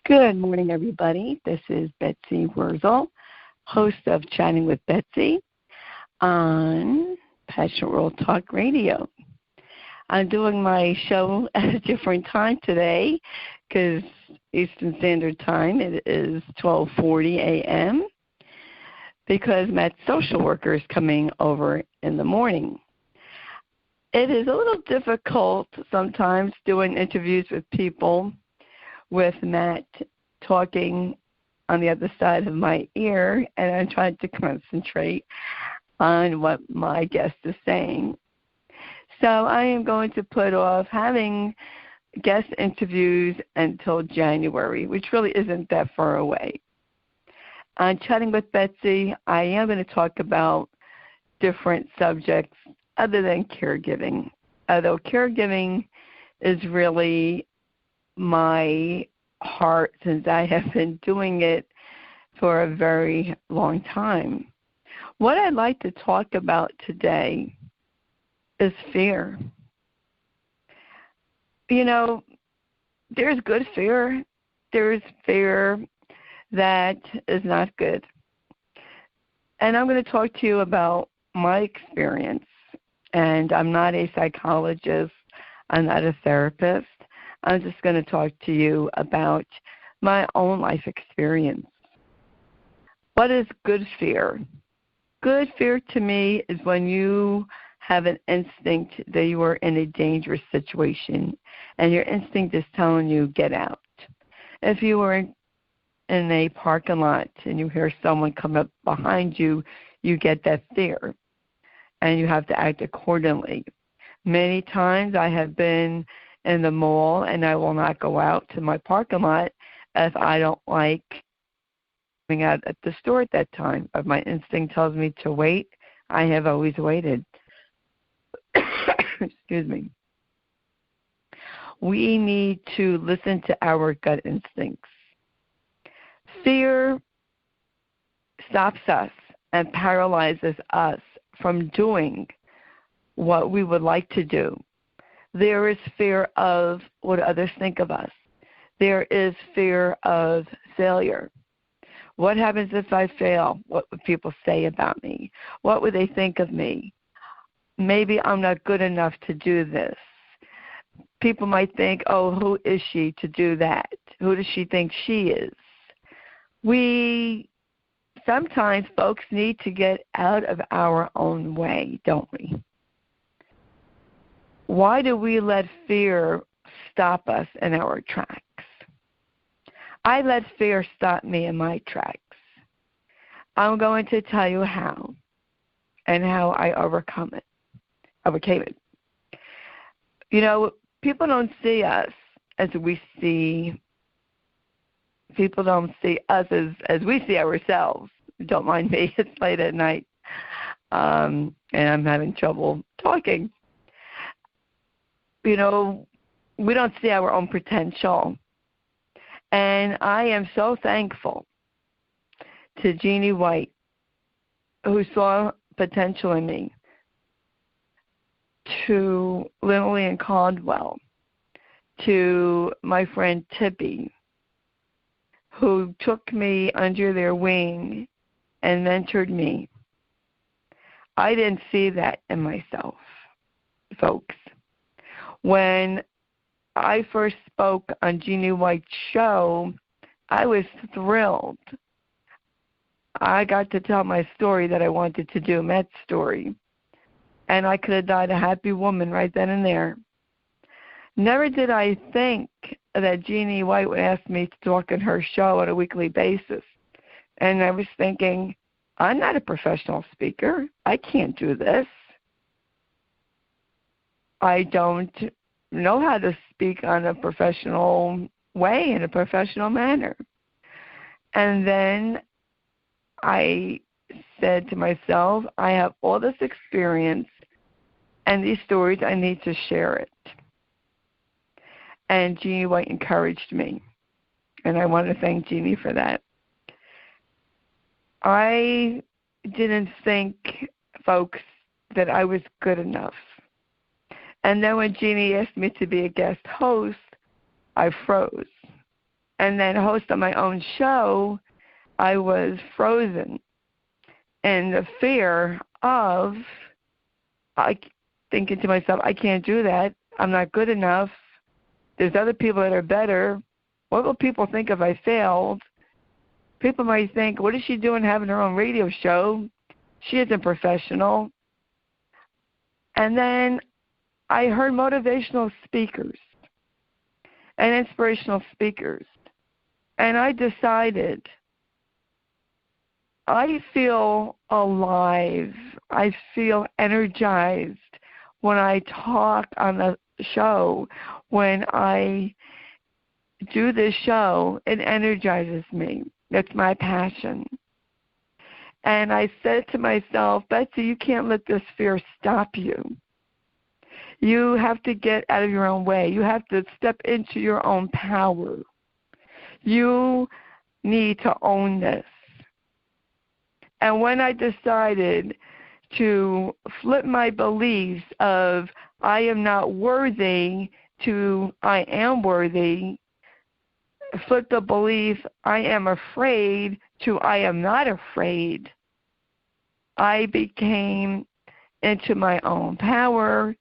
Good morning, everybody. This is Betsy Wurtzel, host of Chatting with Betsy on Passion World Talk Radio. I'm doing my show at a different time today because Eastern Standard Time, it is 12:40 a.m. because Matt's social worker is coming over in the morning. It is a little difficult sometimes doing interviews with people with Matt talking on the other side of my ear, and I'm trying to concentrate on what my guest is saying. So I am going to put off having guest interviews until January, which really isn't that far away. On Chatting with Betsy, I am going to talk about different subjects other than caregiving, although caregiving is really my heart since I have been doing it for a very long time. What I'd like to talk about today is fear. You know, there's good fear. There's fear that is not good. And I'm going to talk to you about my experience. And I'm not a psychologist. I'm not a therapist. I'm just going to talk to you about my own life experience. What is good fear? Good fear to me is when you have an instinct that you are in a dangerous situation and your instinct is telling you, get out. If you are in a parking lot and you hear someone come up behind you, you get that fear and you have to act accordingly. Many times I have been in the mall, and I will not go out to my parking lot if I don't like being out at the store at that time. If my instinct tells me to wait, I have always waited. Excuse me. We need to listen to our gut instincts. Fear stops us and paralyzes us from doing what we would like to do. There is fear of what others think of us. There is fear of failure. What happens if I fail? What would people say about me? What would they think of me? Maybe I'm not good enough to do this. People might think, oh, who is she to do that? Who does she think she is? Sometimes folks need to get out of our own way, don't we? Why do we let fear stop us in our tracks? I let fear stop me in my tracks. I'm going to tell you how and how I overcame it. You know, people don't see us as we see. People don't see us as we see ourselves. Don't mind me, it's late at night, and I'm having trouble talking. You know, we don't see our own potential. And I am so thankful to Jeannie White, who saw potential in me, to Lillian Caldwell, to my friend Tippy, who took me under their wing and mentored me. I didn't see that in myself, folks. When I first spoke on Jeannie White's show, I was thrilled. I got to tell my story that I wanted to do, Matt's story. And I could have died a happy woman right then and there. Never did I think that Jeannie White would ask me to talk on her show on a weekly basis. And I was thinking, I'm not a professional speaker. I can't do this. I don't know how to speak on a professional way, in a professional manner. And then I said to myself, I have all this experience and these stories, I need to share it. And Jeannie White encouraged me, and I want to thank Jeannie for that. I didn't think, folks, that I was good enough. And then when Jeannie asked me to be a guest host, I froze. and then host on my own show, I was frozen in the fear of thinking to myself, I can't do that. I'm not good enough. There's other people that are better. What will people think if I failed? People might think, what is she doing having her own radio show? She isn't professional. And then I heard motivational speakers and inspirational speakers. And I decided, I feel alive. I feel energized when I talk on the show. When I do this show, it energizes me. It's my passion. And I said to myself, Betsy, you can't let this fear stop you. You have to get out of your own way. You have to step into your own power. You need to own this. And when I decided to flip my beliefs of I am not worthy to I am worthy, flip the belief I am afraid to I am not afraid, I became into my own power,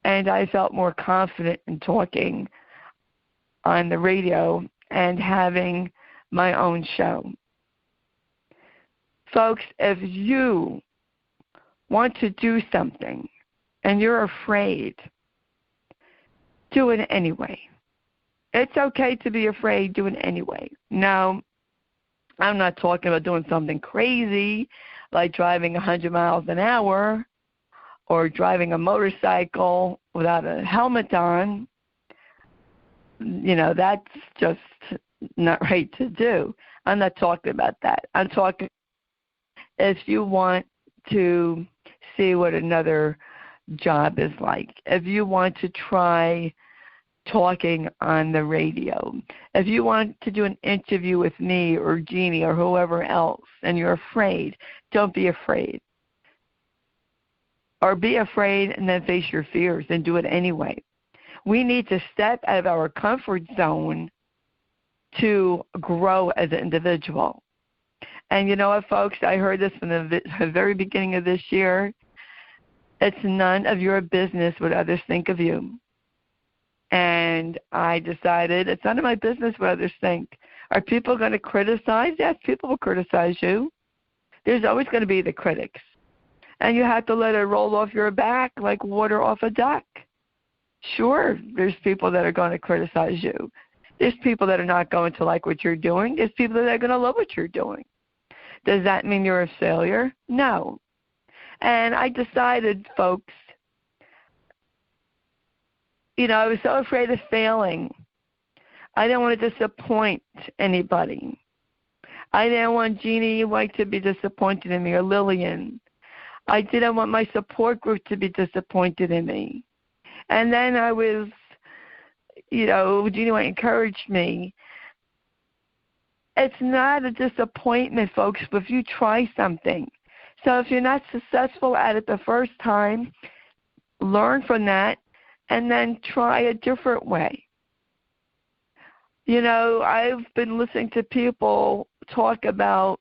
and I felt more confident in talking on the radio and having my own show. Folks, if you want to do something and you're afraid, do it anyway. It's okay to be afraid, do it anyway. Now, I'm not talking about doing something crazy like driving 100 miles an hour or driving a motorcycle without a helmet on. You know, that's just not right to do. I'm not talking about that. I'm talking if you want to see what another job is like, if you want to try talking on the radio, if you want to do an interview with me or Jeannie or whoever else and you're afraid, don't be afraid. Or be afraid and then face your fears and do it anyway. We need to step out of our comfort zone to grow as an individual. And you know what, folks? I heard this from the very beginning of this year. It's none of your business what others think of you. And I decided it's none of my business what others think. Are people going to criticize? Yes, people will criticize you. There's always going to be the critics. And you have to let it roll off your back like water off a duck. Sure, there's people that are going to criticize you. There's people that are not going to like what you're doing. There's people that are going to love what you're doing. Does that mean you're a failure? No. And I decided, folks, you know, I was so afraid of failing. I didn't want to disappoint anybody. I didn't want Jeannie White to be disappointed in me or Lillian. I didn't want my support group to be disappointed in me. And then I was, you know, Jeannie White encouraged me. It's not a disappointment, folks, if you try something. So if you're not successful at it the first time, learn from that and then try a different way. You know, I've been listening to people talk about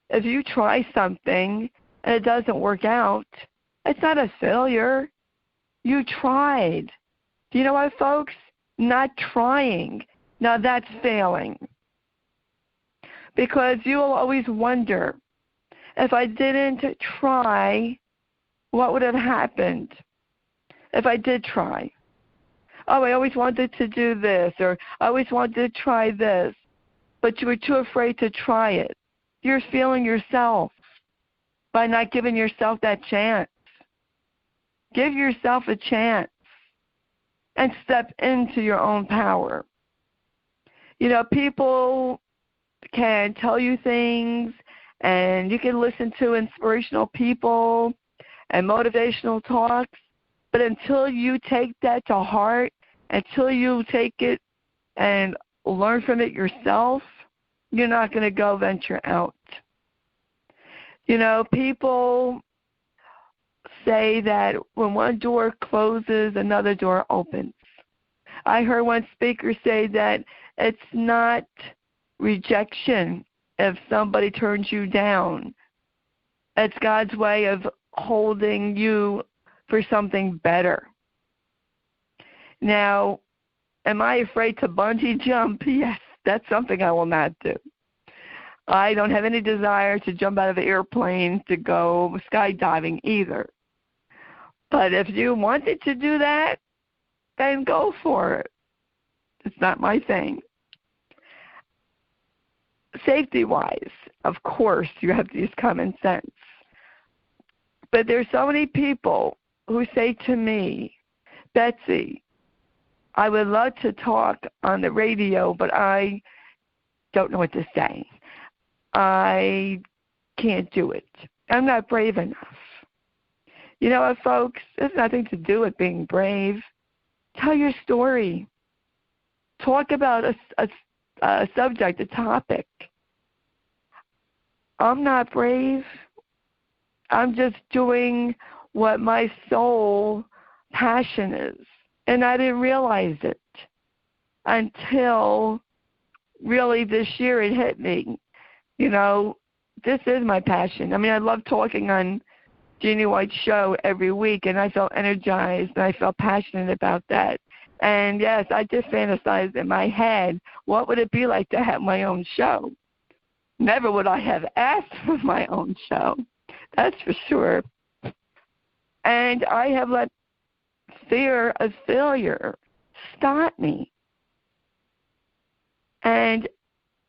if you try something and it doesn't work out, it's not a failure. You tried. Do you know what, folks? Not trying. Now that's failing. Because you will always wonder, if I didn't try, what would have happened if I did try? Oh, I always wanted to do this, or I always wanted to try this, but you were too afraid to try it. You're failing yourself by not giving yourself that chance. Give yourself a chance and step into your own power. You know, people can tell you things, and you can listen to inspirational people and motivational talks, but until you take that to heart, until you take it and learn from it yourself, you're not going to go venture out. You know, people say that when one door closes, another door opens. I heard one speaker say that it's not rejection if somebody turns you down. It's God's way of holding you for something better. Now, am I afraid to bungee jump? Yes, that's something I will not do. I don't have any desire to jump out of an airplane to go skydiving either. But if you wanted to do that, then go for it. It's not my thing. Safety-wise, of course, you have to use common sense. But there's so many people who say to me, Betsy, I would love to talk on the radio, but I don't know what to say. I can't do it. I'm not brave enough. You know what, folks? It has nothing to do with being brave. Tell your story. Talk about a subject, a topic. I'm not brave. I'm just doing what my soul passion is. And I didn't realize it until really this year it hit me. You know, this is my passion. I mean, I love talking on Jeannie White's show every week, and I felt energized, and I felt passionate about that. And, yes, I just fantasized in my head, what would it be like to have my own show? Never would I have asked for my own show. That's for sure. And I have let fear of failure stop me. And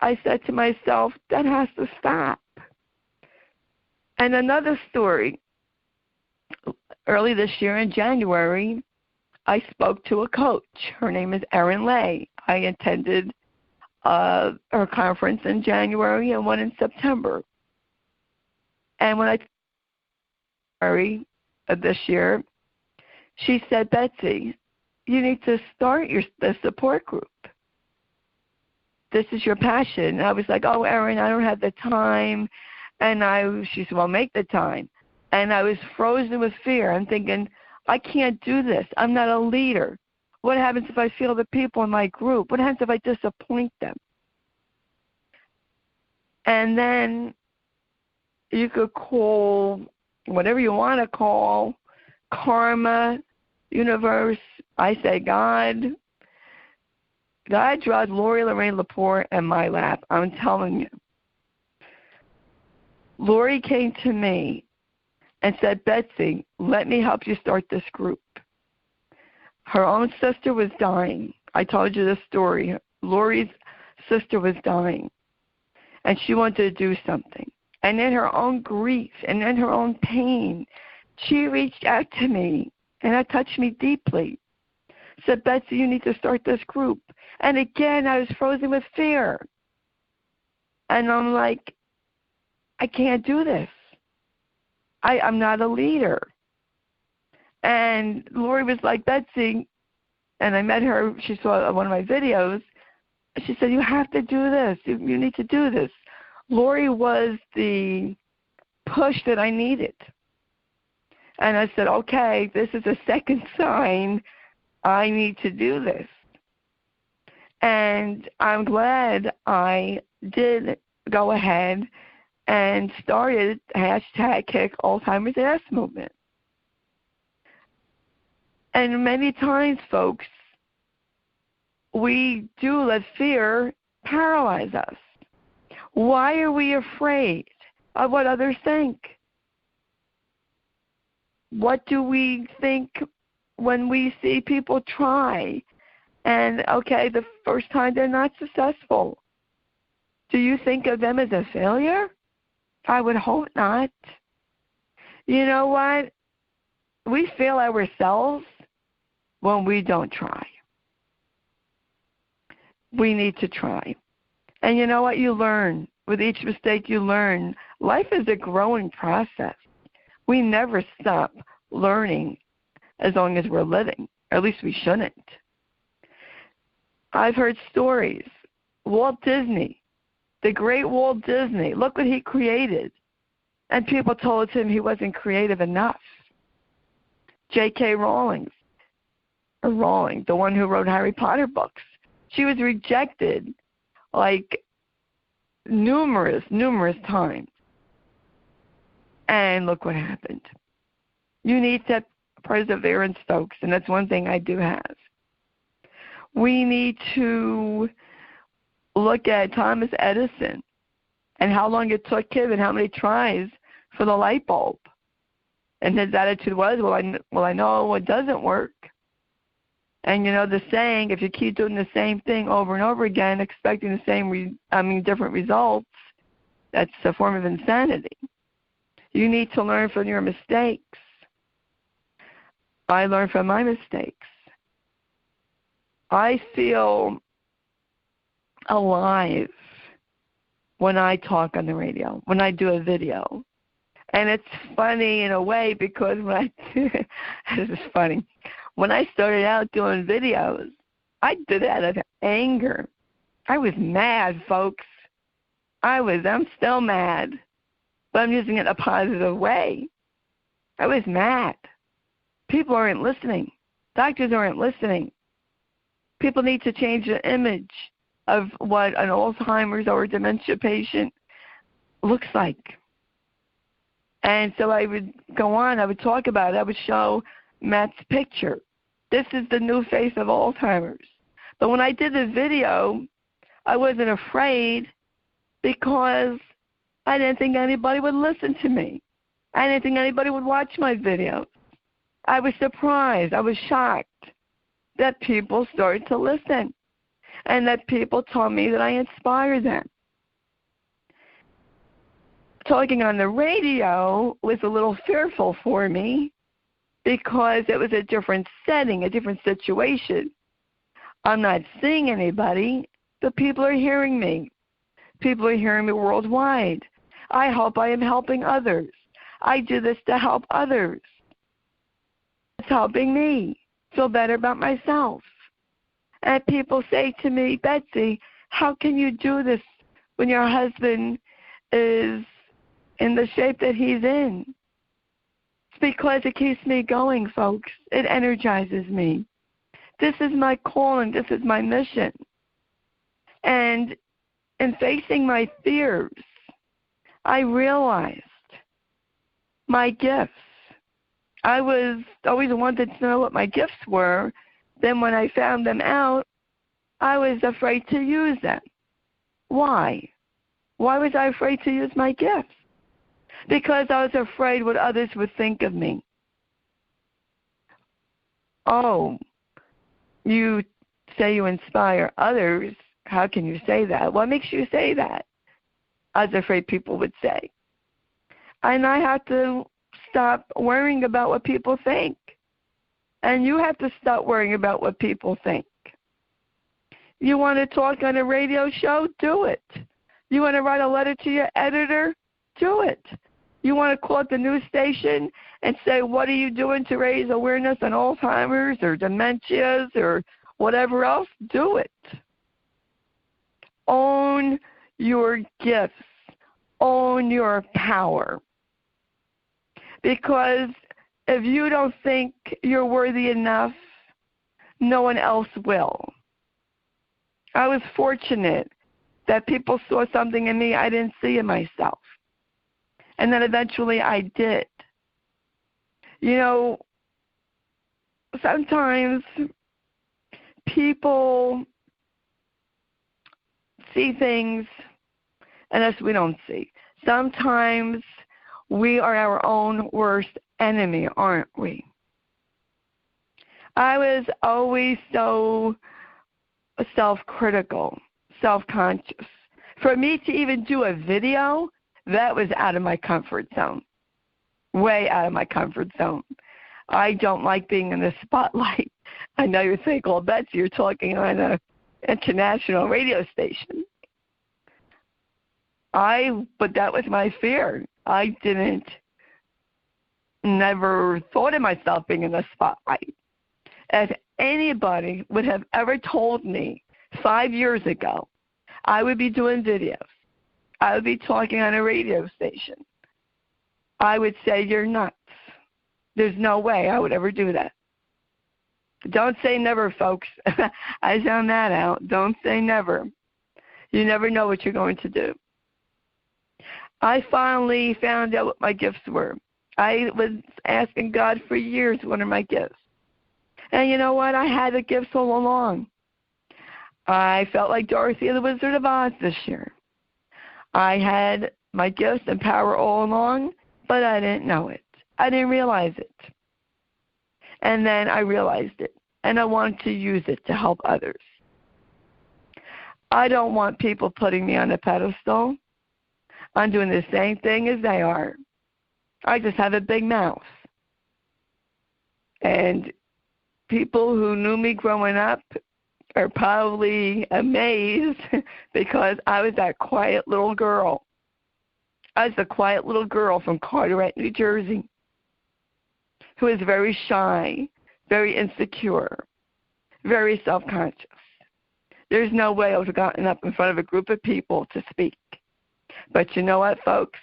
I said to myself, that has to stop. And another story. Early this year in January, I spoke to a coach. Her name is Erin Lay. I attended her conference in January and one in September. And when January of this year, she said, Betsy, you need to start the support group. This is your passion. And I was like, oh, Erin, I don't have the time. And she said, well, make the time. And I was frozen with fear. I'm thinking, I can't do this. I'm not a leader. What happens if I feel the people in my group? What happens if I disappoint them? And then you could call whatever you want to call, karma, universe. I say God. God draws Lori Lorraine Lepore in my lap. I'm telling you. Lori came to me and said, Betsy, let me help you start this group. Her own sister was dying. I told you this story. Lori's sister was dying, and she wanted to do something. And in her own grief and in her own pain, she reached out to me, and that touched me deeply. Said, Betsy, you need to start this group. And again, I was frozen with fear. And I'm like, I can't do this. I'm not a leader. And Lori was like, Betsy, and I met her, she saw one of my videos. She said, you have to do this. You need to do this. Lori was the push that I needed. And I said, okay, this is a second sign I need to do this. And I'm glad I did go ahead and started hashtag Kick Alzheimer's Ass Movement. And many times, folks, we do let fear paralyze us. Why are we afraid of what others think? What do we think when we see people try? And, okay, the first time they're not successful. Do you think of them as a failure? I would hope not. You know what? We fail ourselves when we don't try. We need to try. And you know what? You learn. With each mistake you learn. Life is a growing process. We never stop learning as long as we're living. Or at least we shouldn't. I've heard stories. Walt Disney, the great Walt Disney, look what he created. And people told him he wasn't creative enough. J.K. Rowling, the one who wrote Harry Potter books, she was rejected like numerous times. And look what happened. You need that perseverance, folks, and that's one thing I do have. We need to look at Thomas Edison and how long it took him and how many tries for the light bulb. And his attitude was, well, I know it doesn't work. And, you know, the saying, if you keep doing the same thing over and over again, expecting the same, different results, that's a form of insanity. You need to learn from your mistakes. I learned from my mistakes. I feel alive when I talk on the radio, when I do a video. And it's funny in a way because this is funny. When I started out doing videos, I did it out of anger. I was mad, folks. I'm still mad, but I'm using it in a positive way. I was mad. People aren't listening. Doctors aren't listening. People need to change the image of what an Alzheimer's or a dementia patient looks like. And so I would go on, I would talk about it, I would show Matt's picture. This is the new face of Alzheimer's. But when I did the video, I wasn't afraid because I didn't think anybody would listen to me. I didn't think anybody would watch my videos. I was surprised, I was shocked that people started to listen and that people told me that I inspire them. Talking on the radio was a little fearful for me because it was a different setting, a different situation. I'm not seeing anybody, but people are hearing me. People are hearing me worldwide. I hope I am helping others. I do this to help others. It's helping me feel better about myself. And people say to me, Betsy, how can you do this when your husband is in the shape that he's in? It's because it keeps me going, folks. It energizes me. This is my calling. This is my mission. And in facing my fears, I realized my gifts. I always wanted to know what my gifts were. Then when I found them out, I was afraid to use them. Why? Why was I afraid to use my gifts? Because I was afraid what others would think of me. Oh, you say you inspire others. How can you say that? What makes you say that? I was afraid people would say. And I have to stop worrying about what people think. And you have to stop worrying about what people think. You want to talk on a radio show? Do it. You want to write a letter to your editor? Do it. You want to call up the news station and say, what are you doing to raise awareness on Alzheimer's or dementias or whatever else? Do it. Own your gifts. Own your power. Because if you don't think you're worthy enough, no one else will. I was fortunate that people saw something in me I didn't see in myself. And then eventually I did. You know, sometimes people see things and us we don't see. Sometimes we are our own worst enemy, aren't we? I was always so self-critical, self-conscious. For me to even do a video, that was out of my comfort zone, way out of my comfort zone. I don't like being in the spotlight. I know you're saying, well, Betsy, you're talking on an international radio station. But that was my fear. I never thought of myself being in the spotlight. If anybody would have ever told me 5 years ago I would be doing videos, I would be talking on a radio station, I would say, you're nuts. There's no way I would ever do that. Don't say never, folks. I found that out. Don't say never. You never know what you're going to do. I finally found out what my gifts were. I was asking God for years, what are my gifts? And you know what? I had the gifts all along. I felt like Dorothy the Wizard of Oz this year. I had my gifts and power all along, but I didn't know it. I didn't realize it. And then I realized it, and I wanted to use it to help others. I don't want people putting me on a pedestal. I'm doing the same thing as they are. I just have a big mouth. And people who knew me growing up are probably amazed because I was that quiet little girl. I was the quiet little girl from Carteret, New Jersey, who was very shy, very insecure, very self-conscious. There's no way I would have gotten up in front of a group of people to speak. But you know what, folks?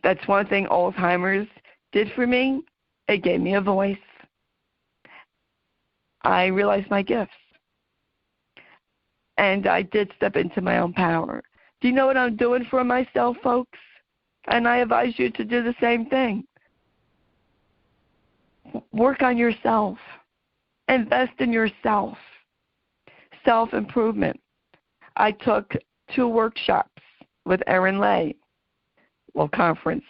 That's one thing Alzheimer's did for me. It gave me a voice. I realized my gifts. And I did step into my own power. Do you know what I'm doing for myself, folks? And I advise you to do the same thing. Work on yourself. Invest in yourself. Self-improvement. I took 2 workshops with Erin Lay. Well, conference,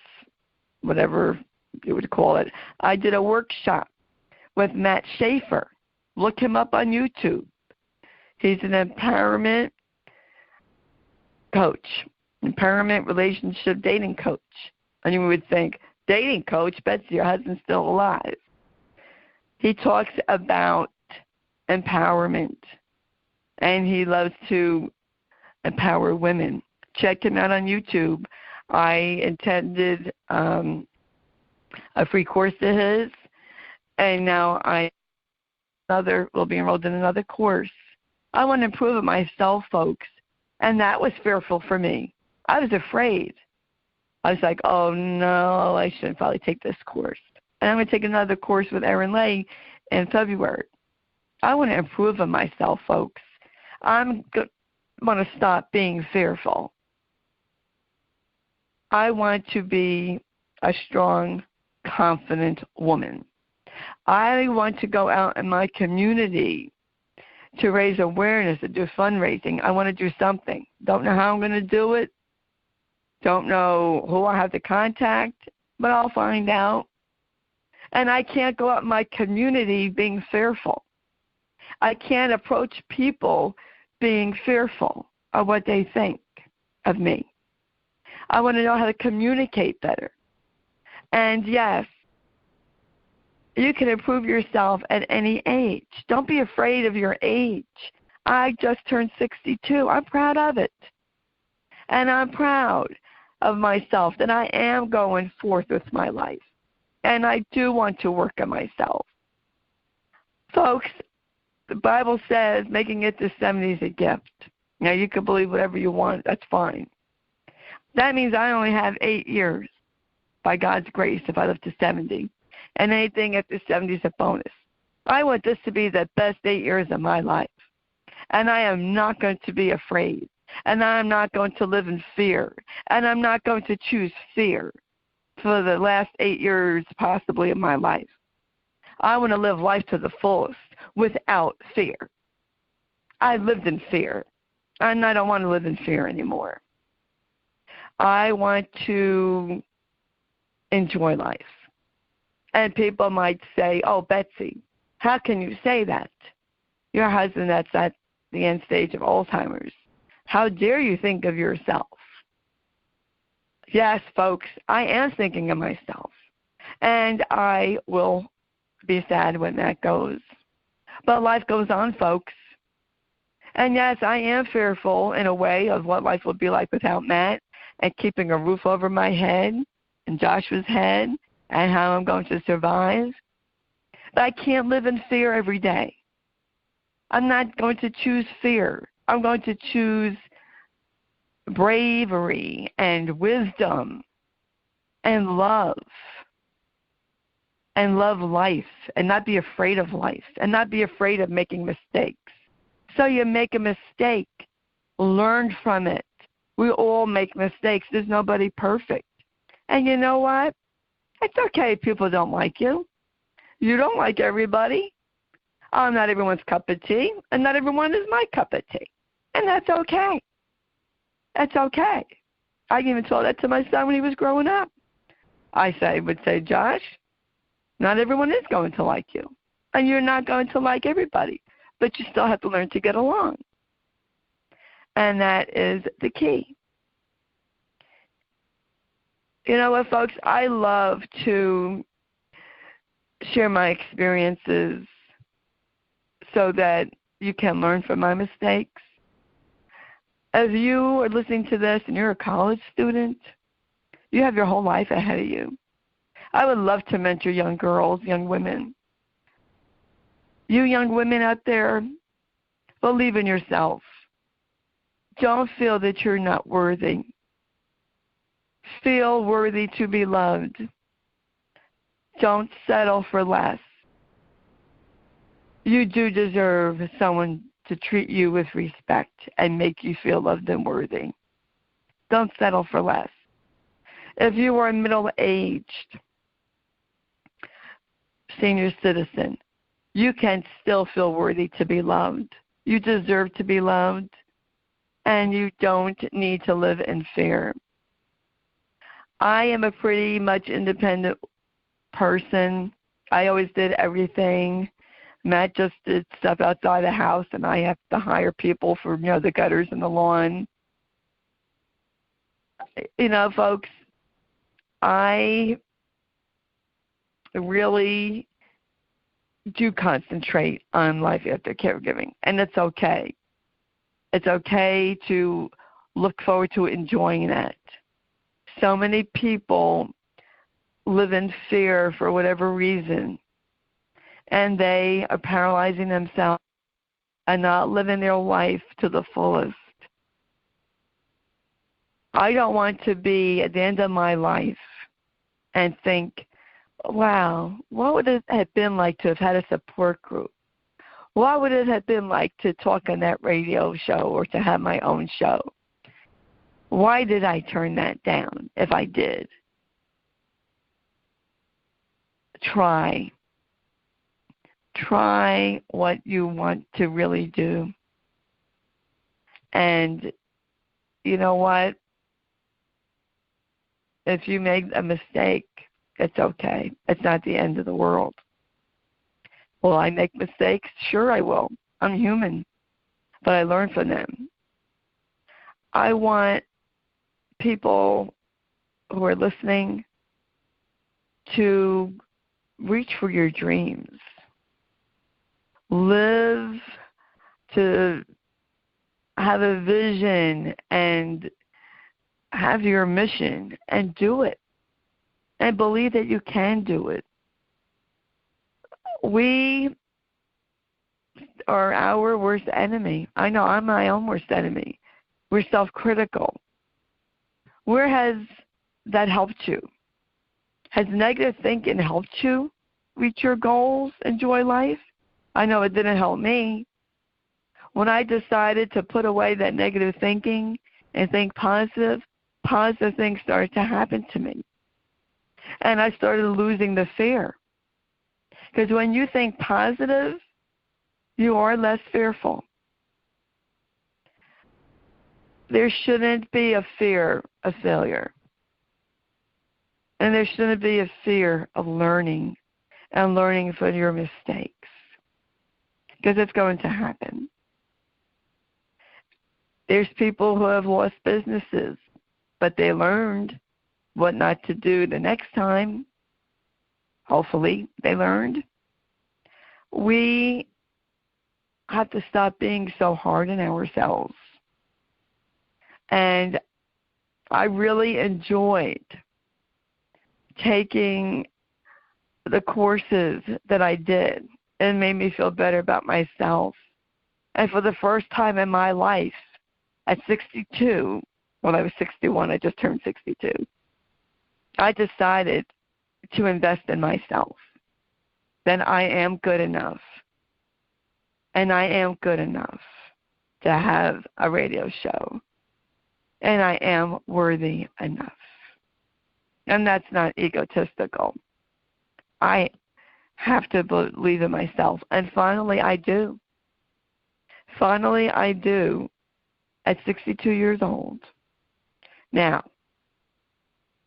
whatever you would call it. I did a workshop with Matt Schaefer. Look him up on YouTube. He's an empowerment coach, empowerment relationship dating coach. And you would think, dating coach? Betsy, your husband's still alive. He talks about empowerment, and he loves to empower women. Check him out on YouTube. I attended a free course of his, and now I will be enrolled in another course. I want to improve myself, folks, and that was fearful for me. I was afraid. I was like, oh, no, I shouldn't probably take this course. And I'm going to take another course with Erin Lay in February. I want to improve on myself, folks. I want to stop being fearful. I want to be a strong, confident woman. I want to go out in my community to raise awareness, to do fundraising. I want to do something. Don't know how I'm going to do it. Don't know who I have to contact, but I'll find out. And I can't go out in my community being fearful. I can't approach people being fearful of what they think of me. I want to know how to communicate better. And yes, you can improve yourself at any age. Don't be afraid of your age. I just turned 62. I'm proud of it. And I'm proud of myself that I am going forth with my life. And I do want to work on myself. Folks, the Bible says making it to 70 is a gift. Now, you can believe whatever you want. That's fine. That means I only have 8 years by God's grace if I live to 70. And anything after 70 is a bonus. I want this to be the best 8 years of my life. And I am not going to be afraid. And I'm not going to live in fear. And I'm not going to choose fear for the last 8 years possibly of my life. I want to live life to the fullest without fear. I lived in fear. And I don't want to live in fear anymore. I want to enjoy life. And people might say, oh, Betsy, how can you say that? Your husband that's at the end stage of Alzheimer's. How dare you think of yourself? Yes, folks, I am thinking of myself. And I will be sad when that goes. But life goes on, folks. And yes, I am fearful in a way of what life will be like without Matt and keeping a roof over my head and Joshua's head and how I'm going to survive. But I can't live in fear every day. I'm not going to choose fear. I'm going to choose bravery and wisdom and love life and not be afraid of life and not be afraid of making mistakes. So you make a mistake, learn from it, We all make mistakes. There's nobody perfect. And you know what? It's okay if people don't like you. You don't like everybody. Not everyone's cup of tea, and not everyone is my cup of tea. And that's okay. That's okay. I even told that to my son when he was growing up. I would say, Josh, not everyone is going to like you. And you're not going to like everybody. But you still have to learn to get along. And that is the key. You know what, folks? I love to share my experiences so that you can learn from my mistakes. As you are listening to this and you're a college student, you have your whole life ahead of you. I would love to mentor young girls, young women. You young women out there, believe in yourself. Don't feel that you're not worthy. Feel worthy to be loved. Don't settle for less. You do deserve someone to treat you with respect and make you feel loved and worthy. Don't settle for less. If you are middle-aged, senior citizen, you can still feel worthy to be loved. You deserve to be loved, and you don't need to live in fear. I am a pretty much independent person. I always did everything. Matt just did stuff outside the house, and I have to hire people for, the gutters and the lawn. Folks, I really do concentrate on life after caregiving, and it's okay. It's okay to look forward to enjoying that. So many people live in fear for whatever reason, and they are paralyzing themselves and not living their life to the fullest. I don't want to be at the end of my life and think, wow, what would it have been like to have had a support group? What would it have been like to talk on that radio show or to have my own show? Why did I turn that down if I did? Try what you want to really do. And you know what? If you make a mistake, it's okay. It's not the end of the world. Will I make mistakes? Sure I will. I'm human. But I learn from them. I want people who are listening to reach for your dreams. Live to have a vision and have your mission and do it. And believe that you can do it. We are our worst enemy. I know I'm my own worst enemy. We're self-critical. Where has that helped you? Has negative thinking helped you reach your goals, enjoy life? I know it didn't help me. When I decided to put away that negative thinking and think positive things started to happen to me. And I started losing the fear. Because when you think positive, you are less fearful. There shouldn't be a fear of failure. And there shouldn't be a fear of learning and learning from your mistakes. Because it's going to happen. There's people who have lost businesses, but they learned what not to do the next time. Hopefully they learned. We have to stop being so hard on ourselves. And I really enjoyed taking the courses that I did. It made me feel better about myself. And for the first time in my life, at 62, when I was 61, I just turned 62, I decided to invest in myself. Then I am good enough. And I am good enough to have a radio show. and I am worthy enough. And that's not egotistical. I have to believe in myself. And finally, I do. Finally, I do at 62 years old. Now,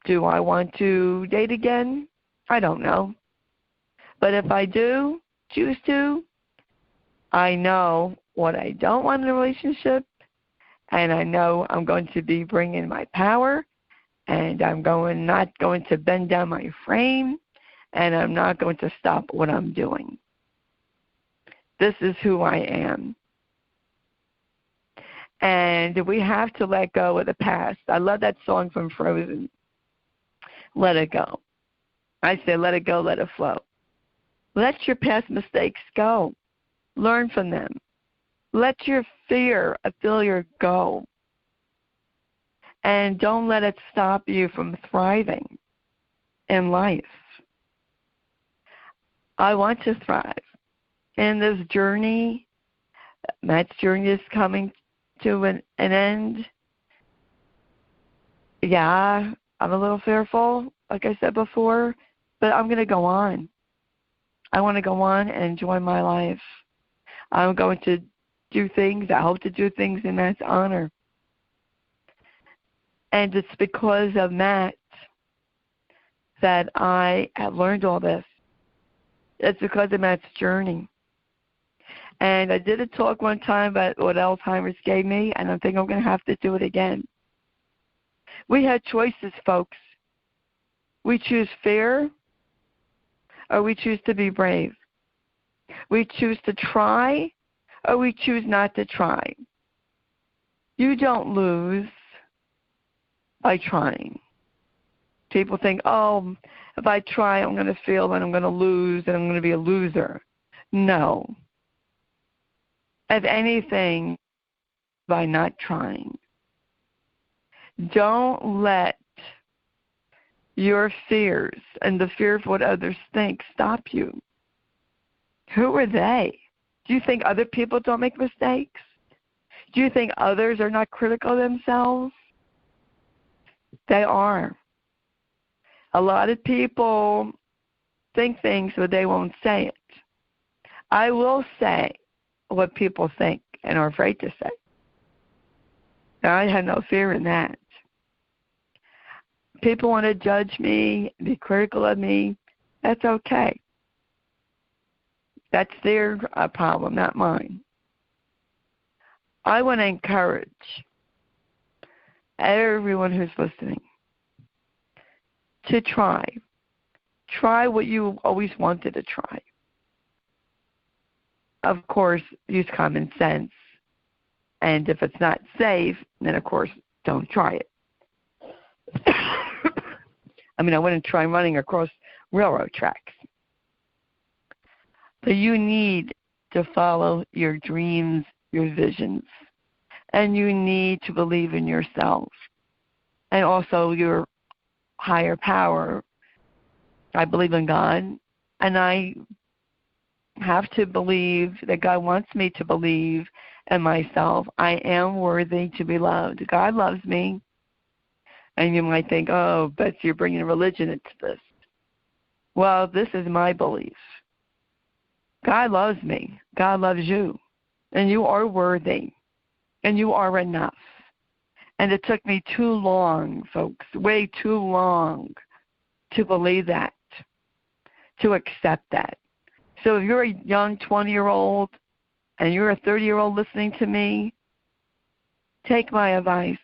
do I want to date again? I don't know. But if I do choose to, I know what I don't want in a relationship, and I know I'm going to be bringing my power, and I'm not going to bend down my frame, and I'm not going to stop what I'm doing. This is who I am. And we have to let go of the past. I love that song from Frozen. Let it go. I say let it go, let it flow. Let your past mistakes go. Learn from them. Let your fear of failure go. And don't let it stop you from thriving in life. I want to thrive. In this journey, Matt's journey is coming to an end. Yeah, I'm a little fearful, like I said before, but I'm going to go on. I want to go on and enjoy my life. I'm going to do things. I hope to do things in Matt's honor. And it's because of Matt that I have learned all this. It's because of Matt's journey. And I did a talk one time about what Alzheimer's gave me, and I think I'm going to have to do it again. We had choices, folks. We choose fear, or we choose to be brave. We choose to try, or we choose not to try. You don't lose by trying. People think, oh, if I try, I'm going to fail, and I'm going to lose, and I'm going to be a loser. No. If anything, by not trying. Don't let your fears and the fear of what others think stop you. Who are they? Do you think other people don't make mistakes? Do you think others are not critical of themselves? They are. A lot of people think things, but they won't say it. I will say what people think and are afraid to say. I have no fear in that. People want to judge me, be critical of me. That's okay. That's their problem, not mine. I want to encourage everyone who's listening to try. Try what you always wanted to try. Of course, use common sense. And if it's not safe, then, of course, don't try it. I mean, I wouldn't try running across railroad tracks. But you need to follow your dreams, your visions. And you need to believe in yourself. And also your higher power. I believe in God. And I have to believe that God wants me to believe in myself. I am worthy to be loved. God loves me. And you might think, oh, Betsy, you're bringing religion into this. Well, this is my belief. God loves me. God loves you. And you are worthy. And you are enough. And it took me too long, folks, way too long to believe that, to accept that. So if you're a young 20-year-old and you're a 30-year-old listening to me, take my advice.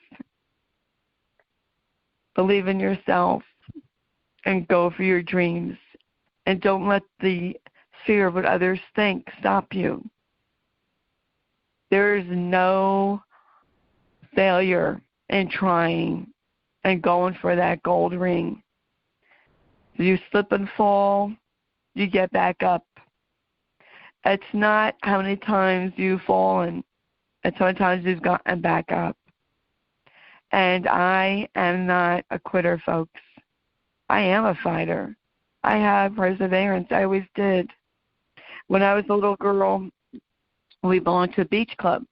Believe in yourself and go for your dreams. And don't let the fear of what others think stop you. There is no failure in trying and going for that gold ring. If you slip and fall, you get back up. It's not how many times you've fallen. It's how many times you've gotten back up. And I am not a quitter, folks. I am a fighter. I have perseverance. I always did. When I was a little girl, we belonged to a beach club.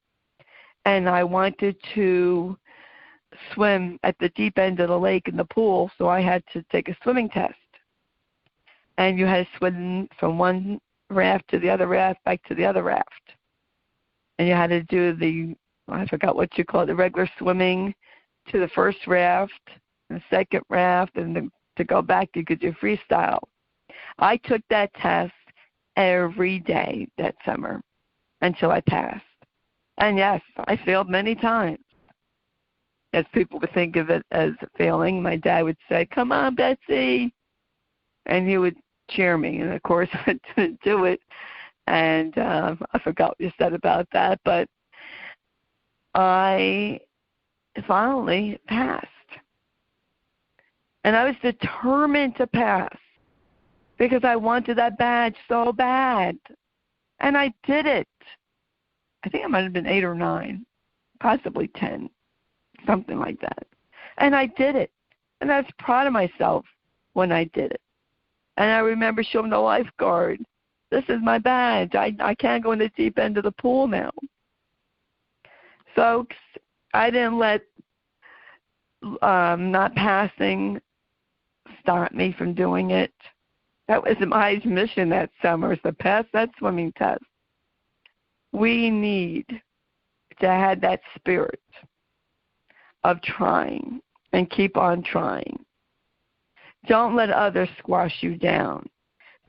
And I wanted to swim at the deep end of the lake in the pool, so I had to take a swimming test. And you had to swim from one raft to the other raft, back to the other raft. And you had to do I forgot what you call it, the regular swimming to the first raft, the second raft, and to go back you could do freestyle. I took that test every day that summer until I passed. And yes, I failed many times. As people would think of it as failing, my dad would say, "Come on, Betsy," and he would cheer me. And of course, I didn't do it. And I forgot what you said about that, but I finally passed. And I was determined to pass because I wanted that badge so bad. And I did it. I think it might have been 8 or 9, possibly 10, something like that. And I did it. And I was proud of myself when I did it. And I remember showing the lifeguard, "This is my badge. I can't go in the deep end of the pool now." Folks, I didn't let not passing stop me from doing it. That was my mission that summer, is to pass that swimming test. We need to have that spirit of trying and keep on trying. Don't let others squash you down.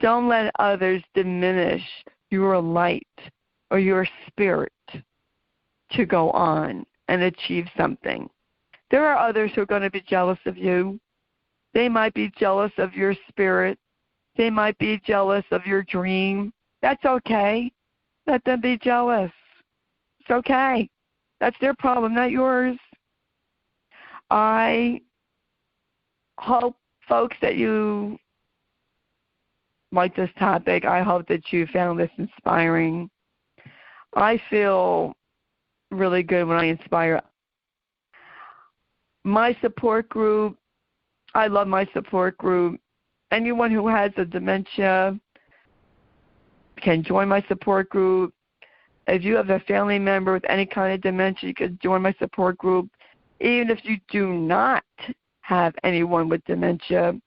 Don't let others diminish your light or your spirit to go on and achieve something. There are others who are going to be jealous of you. They might be jealous of your spirit. They might be jealous of your dream. That's okay. Let them be jealous. It's okay. That's their problem, not yours. I hope, folks, that you like this topic. I hope that you found this inspiring. I feel really good when I inspire. My support group, I love my support group. Anyone who has a dementia can join my support group. If you have a family member with any kind of dementia, you can join my support group. Even if you do not have anyone with dementia,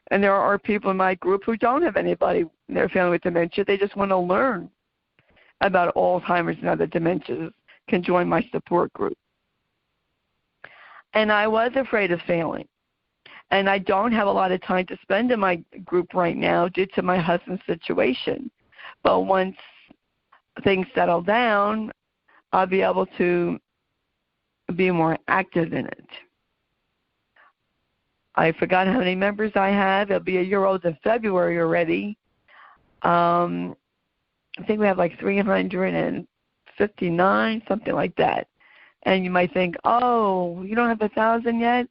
and there are people in my group who don't have anybody in their family with dementia, they just want to learn about Alzheimer's and other dementias, can join my support group. And I was afraid of failing. And I don't have a lot of time to spend in my group right now due to my husband's situation. But once things settle down, I'll be able to be more active in it. I forgot how many members I have. It'll be a year old in February already. I think we have like 359, something like that. And you might think, "Oh, you don't have 1,000 yet?"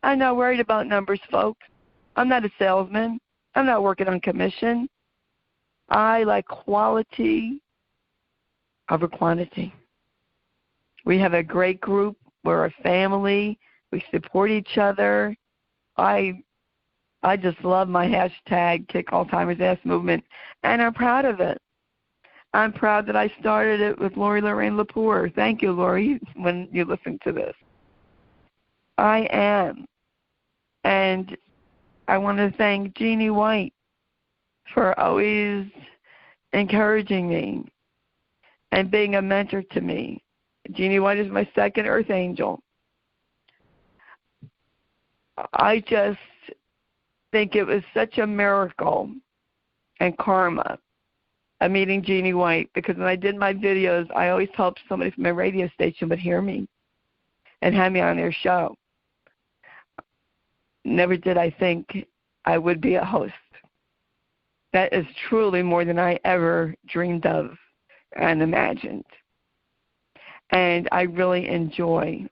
I'm not worried about numbers, folks. I'm not a salesman. I'm not working on commission. I like quality over quantity. We have a great group. We're a family. We support each other. I just love my hashtag Kick Alzheimer's Ass movement, and I'm proud of it. I'm proud that I started it with Lori Lorraine Lepore. Thank you, Lori, when you listen to this. I am. And I want to thank Jeannie White for always encouraging me and being a mentor to me. Jeannie White is my second earth angel. I just think it was such a miracle and karma of meeting Jeannie White, because when I did my videos, I always hoped somebody from my radio station would hear me and have me on their show. Never did I think I would be a host. That is truly more than I ever dreamed of and imagined. And I really enjoy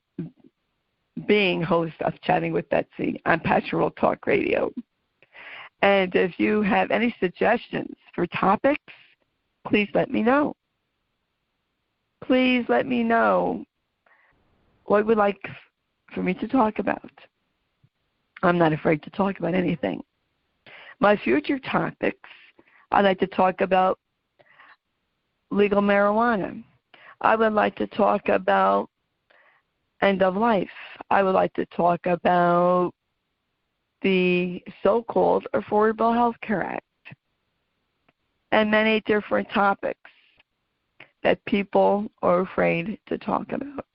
being host of Chatting with Betsy on Passion World Talk Radio. And if you have any suggestions for topics, please let me know. Please let me know what you would like for me to talk about. I'm not afraid to talk about anything. My future topics, I'd like to talk about legal marijuana. I would like to talk about end of life. I would like to talk about the so-called Affordable Health Care Act and many different topics that people are afraid to talk about.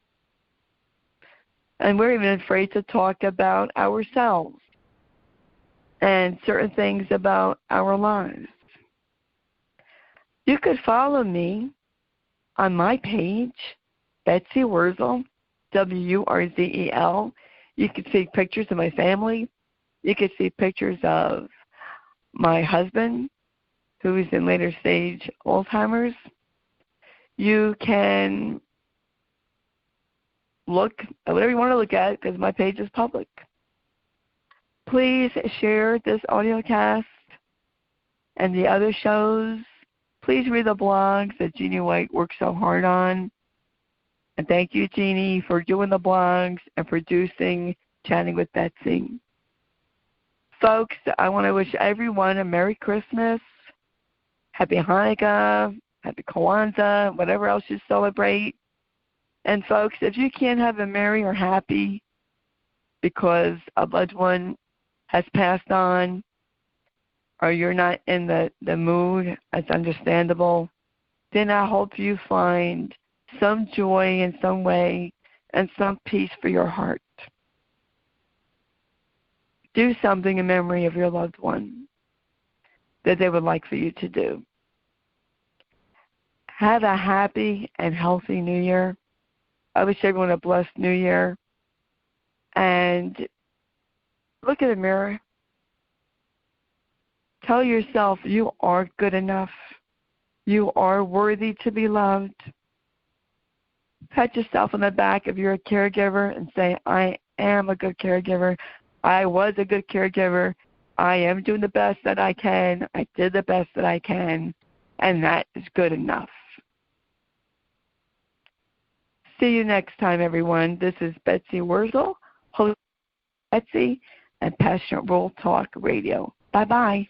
And we're even afraid to talk about ourselves and certain things about our lives. You could follow me on my page, Betsy Wurtzel, Wurzel. You could see pictures of my family. You could see pictures of my husband, who is in later stage Alzheimer's. You can look at whatever you want to look at because my page is public. Please share this audio cast and the other shows. Please read the blogs that Jeannie White worked so hard on. And thank you, Jeannie, for doing the blogs and producing Chatting with Betsy. Folks, I want to wish everyone a Merry Christmas, Happy Hanukkah, Happy Kwanzaa, whatever else you celebrate. And folks, if you can't have a merry or happy because a loved one has passed on or you're not in the mood, it's understandable, then I hope you find some joy in some way and some peace for your heart. Do something in memory of your loved one that they would like for you to do. Have a happy and healthy New Year. I wish everyone a blessed New Year. And look in the mirror. Tell yourself you are good enough. You are worthy to be loved. Pat yourself on the back if you're a caregiver and say, I am a good caregiver. I was a good caregiver. I am doing the best that I can. I did the best that I can. And that is good enough. See you next time, everyone. This is Betsy Wurtzel, host of Betsy and Passionate Rural Talk Radio. Bye-bye.